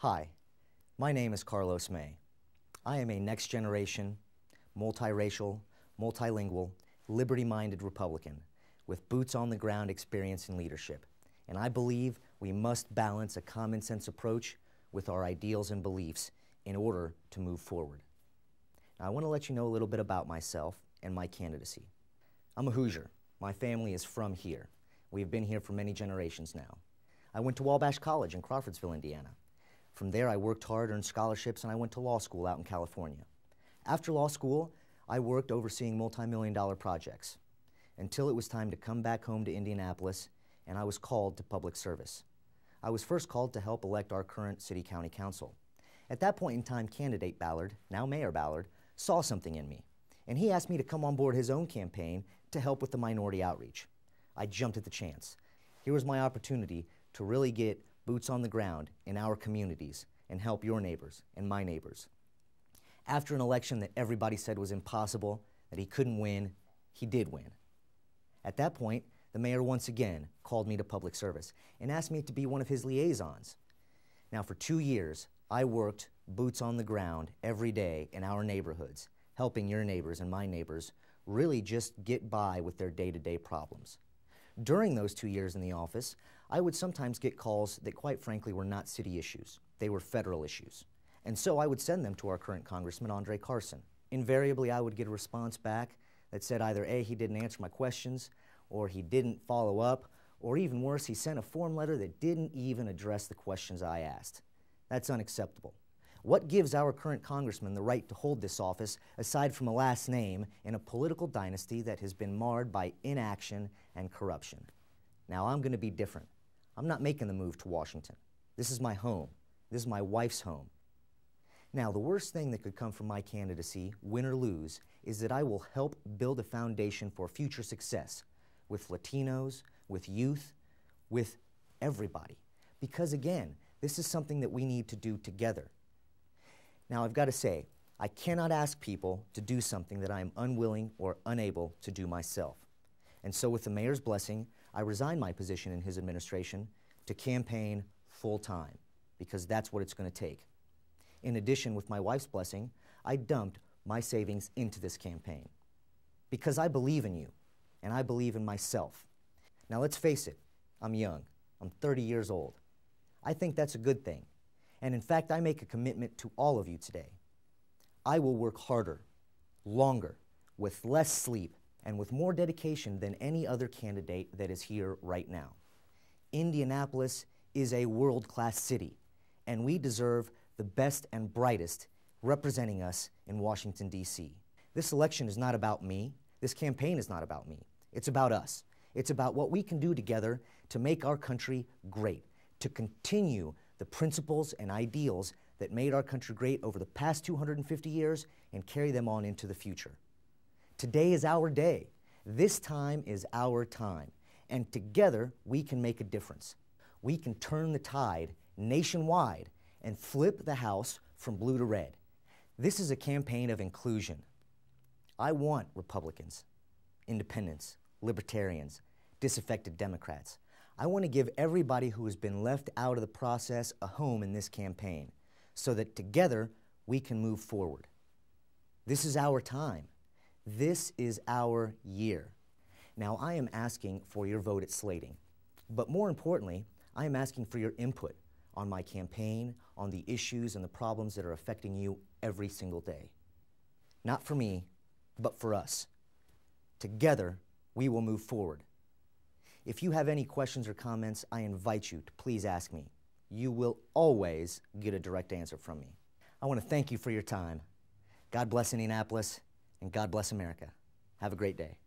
Hi, my name is Carlos May. I am a next-generation, multiracial, multilingual, liberty-minded Republican with boots-on-the-ground experience in leadership, and I believe we must balance a common-sense approach with our ideals and beliefs in order to move forward. Now, I want to let you know a little bit about myself and my candidacy. I'm a Hoosier. My family is from here. We've been here for many generations now. I went to Wabash College in Crawfordsville, Indiana. From there, I worked hard, earned scholarships, and I went to law school out in California. After law school, I worked overseeing multi-million-dollar projects until it was time to come back home to Indianapolis, and I was called to public service. I was first called to help elect our current city-county council. At that point in time, candidate Ballard, now Mayor Ballard, saw something in me, and he asked me to come on board his own campaign to help with the minority outreach. I jumped at the chance. Here was my opportunity to really get boots on the ground in our communities and help your neighbors and my neighbors. After an election that everybody said was impossible, that he couldn't win, he did win. At that point, the mayor once again called me to public service and asked me to be one of his liaisons. Now, for 2 years, I worked boots on the ground every day in our neighborhoods, helping your neighbors and my neighbors really just get by with their day-to-day problems. During those 2 years in the office, I would sometimes get calls that quite frankly were not city issues. They were federal issues. And so I would send them to our current Congressman, Andre Carson. Invariably, I would get a response back that said either A, he didn't answer my questions, or he didn't follow up, or even worse, he sent a form letter that didn't even address the questions I asked. That's unacceptable. What gives our current congressman the right to hold this office aside from a last name in a political dynasty that has been marred by inaction and corruption? Now, I'm going to be different. I'm not making the move to Washington. This is my home. This is my wife's home. Now, the worst thing that could come from my candidacy, win or lose, is that I will help build a foundation for future success with Latinos, with youth, with everybody. Because again, this is something that we need to do together. Now, I've got to say, I cannot ask people to do something that I am unwilling or unable to do myself. And so with the mayor's blessing, I resigned my position in his administration to campaign full-time, because that's what it's going to take. In addition, with my wife's blessing, I dumped my savings into this campaign because I believe in you and I believe in myself. Now, let's face it, I'm young. I'm 30 years old. I think that's a good thing. And in fact, I make a commitment to all of you today. I will work harder, longer, with less sleep, and with more dedication than any other candidate that is here right now. Indianapolis is a world-class city, and we deserve the best and brightest representing us in Washington, D.C. This election is not about me. This campaign is not about me. It's about us. It's about what we can do together to make our country great, to continue the principles and ideals that made our country great over the past 250 years and carry them on into the future. Today is our day. This time is our time. And together, we can make a difference. We can turn the tide nationwide and flip the House from blue to red. This is a campaign of inclusion. I want Republicans, independents, libertarians, disaffected Democrats. I want to give everybody who has been left out of the process a home in this campaign so that together we can move forward. This is our time. This is our year. Now, I am asking for your vote at Slating, but more importantly, I am asking for your input on my campaign, on the issues and the problems that are affecting you every single day. Not for me, but for us. Together, we will move forward. If you have any questions or comments, I invite you to please ask me. You will always get a direct answer from me. I want to thank you for your time. God bless Indianapolis, and God bless America. Have a great day.